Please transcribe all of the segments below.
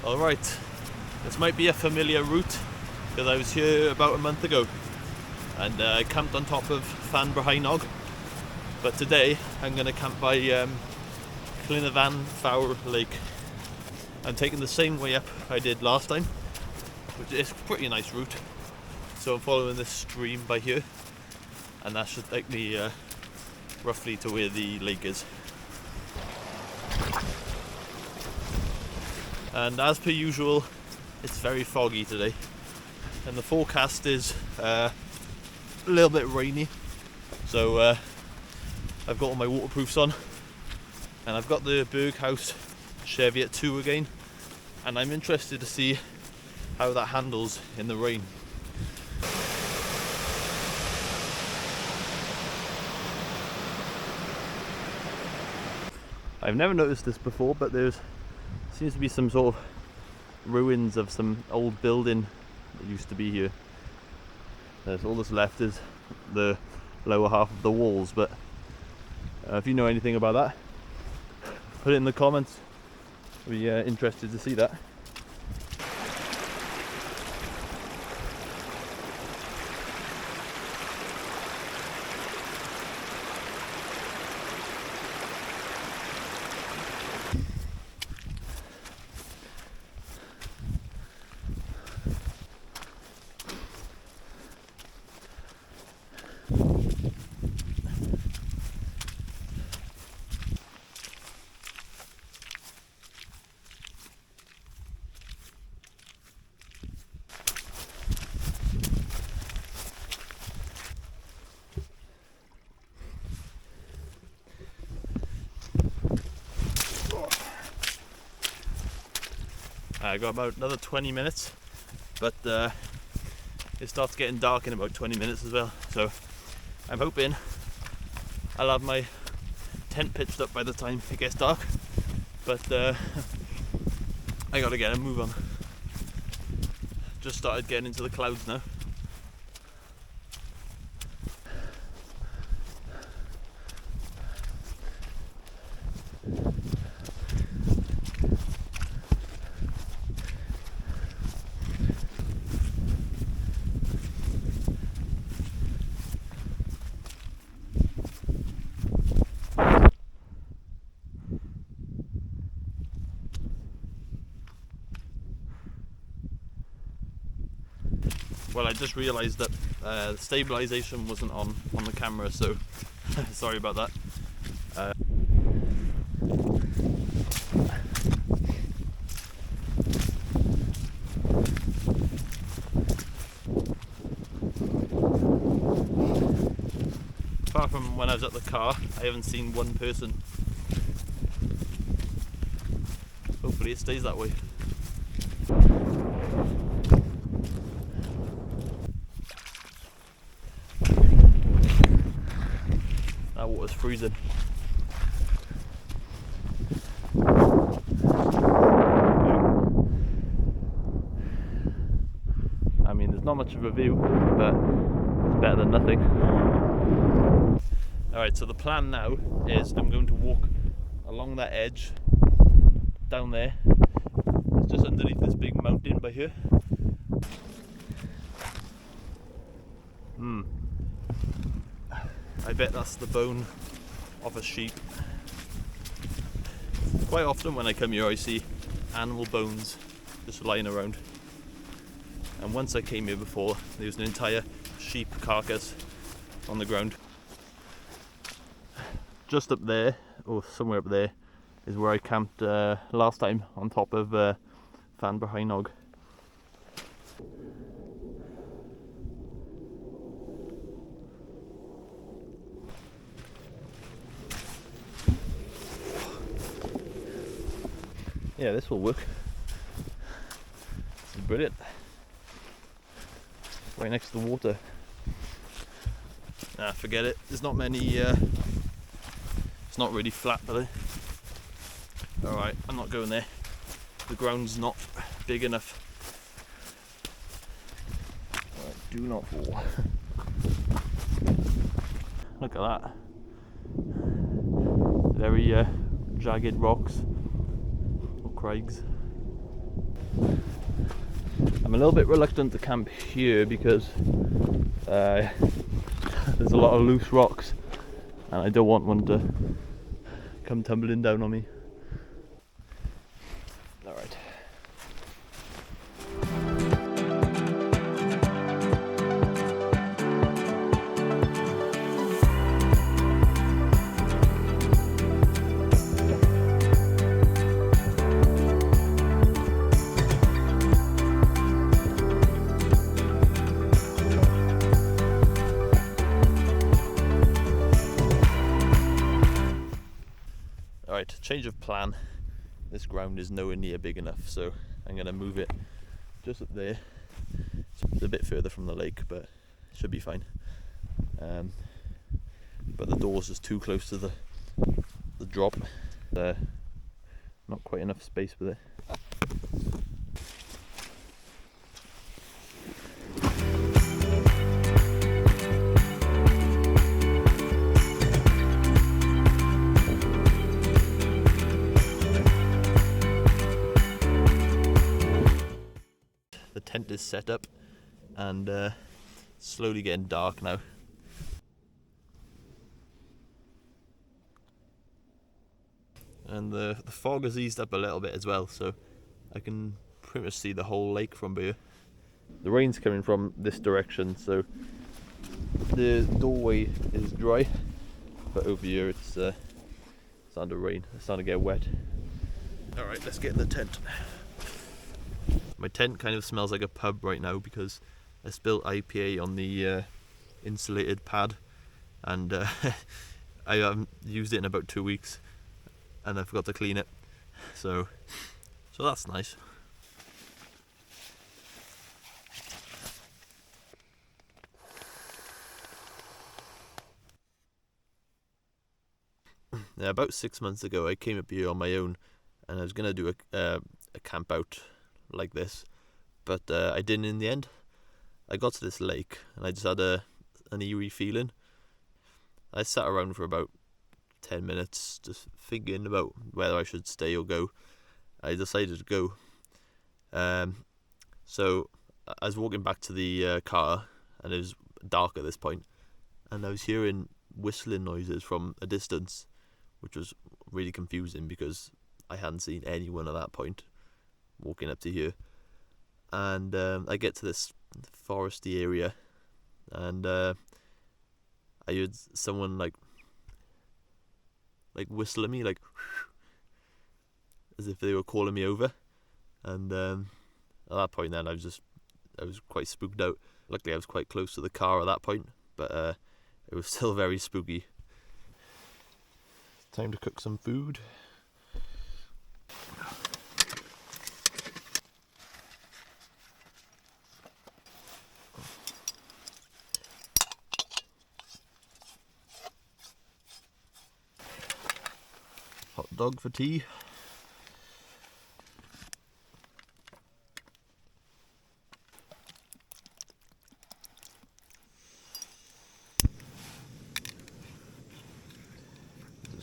Alright, this might be a familiar route because I was here about a month ago and I camped on top of Llyn Y Fan Fawr, but today I'm going to camp by Llyn Y Fan Fawr lake. I'm taking the same way up I did last time, which is a pretty nice route. So I'm following this stream by here and that should take me roughly to where the lake is. And as per usual, it's very foggy today and the forecast is a little bit rainy, so I've got all my waterproofs on and I've got the Berghaus Chevy at 2 again, and I'm interested to see how that handles in the rain. I've never noticed this before, but there's seems to be some sort of ruins of some old building that used to be here. There's all that's left is the lower half of the walls, but if you know anything about that, put it in the comments. I'd be interested to see that. I got about another 20 minutes, but it starts getting dark in about 20 minutes as well, so I'm hoping I'll have my tent pitched up by the time it gets dark, but I gotta get a move on. Just started getting into the clouds now. Well, I just realised that the stabilisation wasn't on the camera, so sorry about that. Apart from when I was at the car, I haven't seen one person. Hopefully it stays that way. That water's freezing. I mean, there's not much of a view, but it's better than nothing. Alright, so the plan now is I'm going to walk along that edge down there. It's just underneath this big mountain by here. I bet that's the bone of a sheep. Quite often when I come here I see animal bones just lying around. And once I came here before, there was an entire sheep carcass on the ground. Just up there, or somewhere up there, is where I camped last time on top of Llyn Y Fan Fawr. Yeah, this will work. This is brilliant. Right next to the water. Nah, forget it. There's not many. It's not really flat, but alright, I'm not going there. The ground's not big enough. Right, do not fall. Look at that. Very jagged rocks or crags. I'm a little bit reluctant to camp here because there's a lot of loose rocks and I don't want one to come tumbling down on me. Alright. Alright, change of plan. This ground is nowhere near big enough, so I'm going to move it just up there. It's a bit further from the lake, but it should be fine. But the door's just too close to the drop. Not quite enough space with it. The tent is set up and slowly getting dark now. And the fog has eased up a little bit as well, so I can pretty much see the whole lake from here. The rain's coming from this direction, so the doorway is dry, but over here it's starting to rain, it's starting to get wet. Alright, let's get in the tent. My tent kind of smells like a pub right now because I spilled IPA on the insulated pad, and I haven't used it in about 2 weeks and I forgot to clean it, so that's nice. Yeah, about 6 months ago I came up here on my own and I was going to do a camp out like this, but I didn't in the end. I got to this lake and I just had an eerie feeling. I sat around for about 10 minutes just thinking about whether I should stay or go. I decided to go. So I was walking back to the car and it was dark at this point, and I was hearing whistling noises from a distance, which was really confusing because I hadn't seen anyone at that point walking up to here. And I get to this foresty area and I heard someone like whistle at me, like as if they were calling me over. And at that point then I was quite spooked out. Luckily I was quite close to the car at that point, but it was still very spooky. Time to cook some food. Hot dog for tea.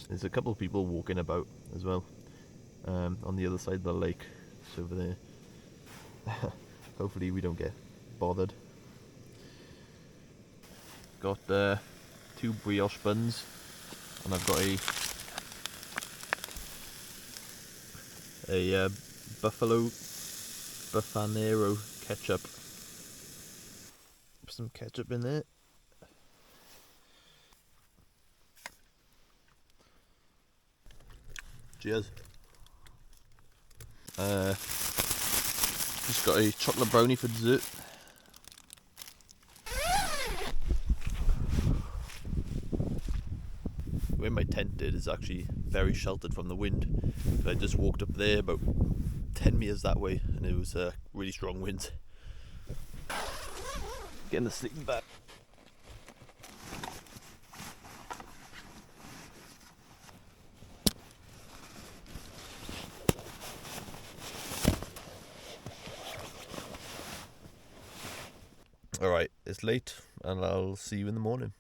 There's a couple of people walking about as well, on the other side of the lake. It's over there. Hopefully we don't get bothered. Got 2 brioche buns, and I've got a Buffanero ketchup. Put some ketchup in there. Cheers. Just got a chocolate brownie for dessert. Where my tent is actually very sheltered from the wind. I just walked up there about 10 meters that way and it was a really strong wind. Getting the sleeping bag. Alright, it's late and I'll see you in the morning.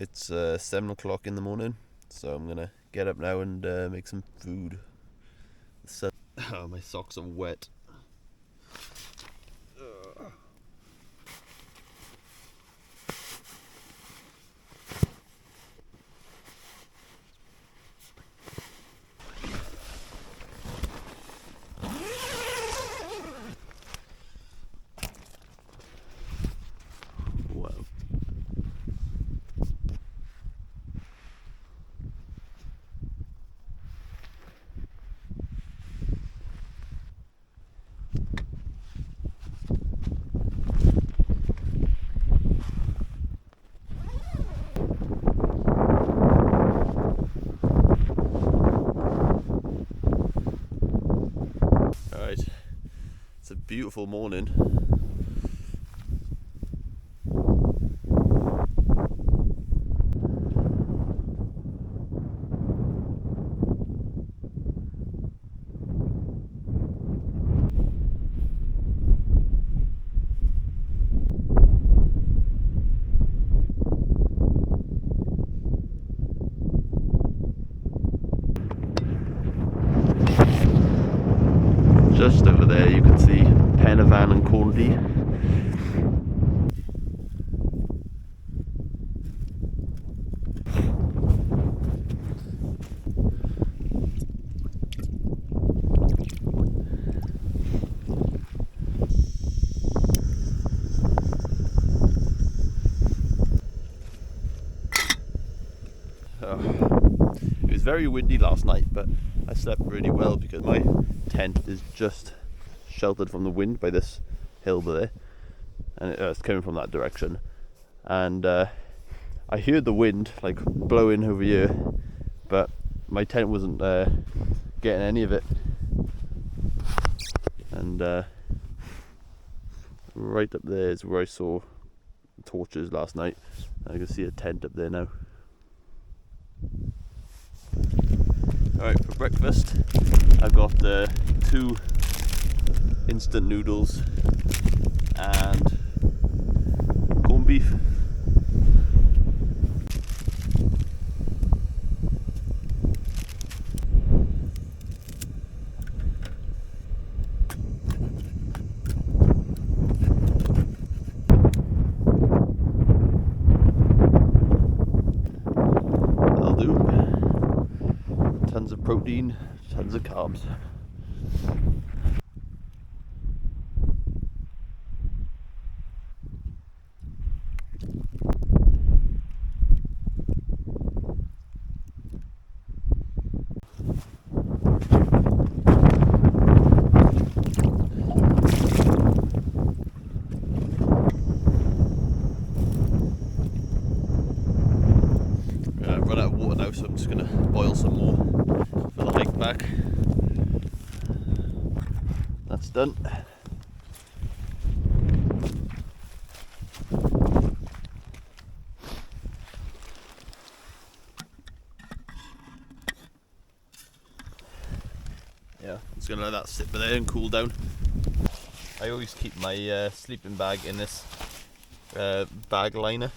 It's 7 o'clock in the morning, so I'm gonna get up now and make some food. Oh, my socks are wet. Wow. Alright, it's a beautiful morning. Just over there you can see Penavan and Corndy. It was very windy last night, but I slept really well because my tent is just sheltered from the wind by this hill there, and it's coming from that direction. And I heard the wind like blowing over here, but my tent wasn't getting any of it. And right up there is where I saw torches last night. I can see a tent up there now. Alright, for breakfast I've got 2 instant noodles and corned beef. That'll do. Tons of protein, tons of carbs. I've run out of water now, so I'm just going to boil some more for the hike back. That's done. Yeah, I'm just going to let that sit there and cool down. I always keep my sleeping bag in this bag liner,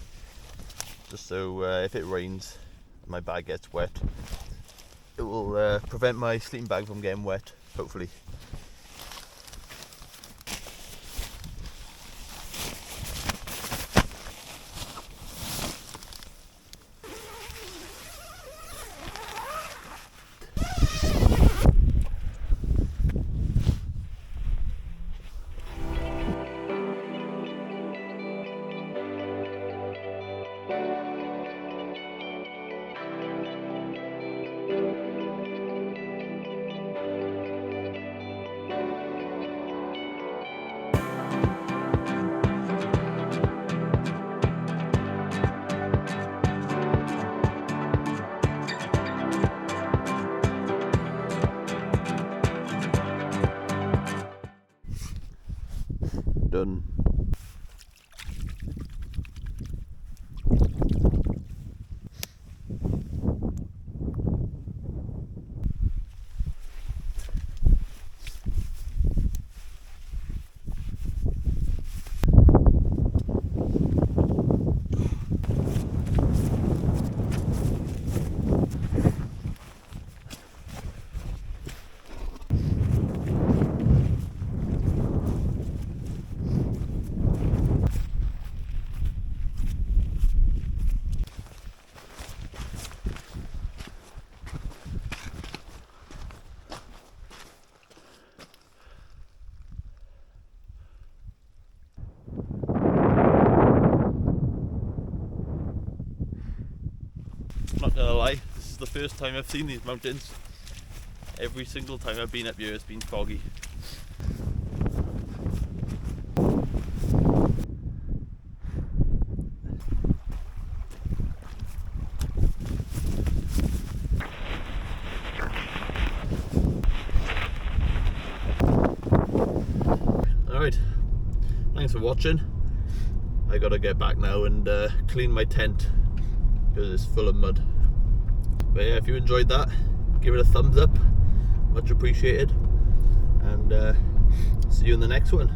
just so if it rains and my bag gets wet, it will prevent my sleeping bag from getting wet, hopefully. Done. first time I've seen these mountains. Every single time I've been up here it's been foggy. Alright, thanks for watching. I gotta get back now and clean my tent because it's full of mud. But yeah, if you enjoyed that, give it a thumbs up, much appreciated, and see you in the next one.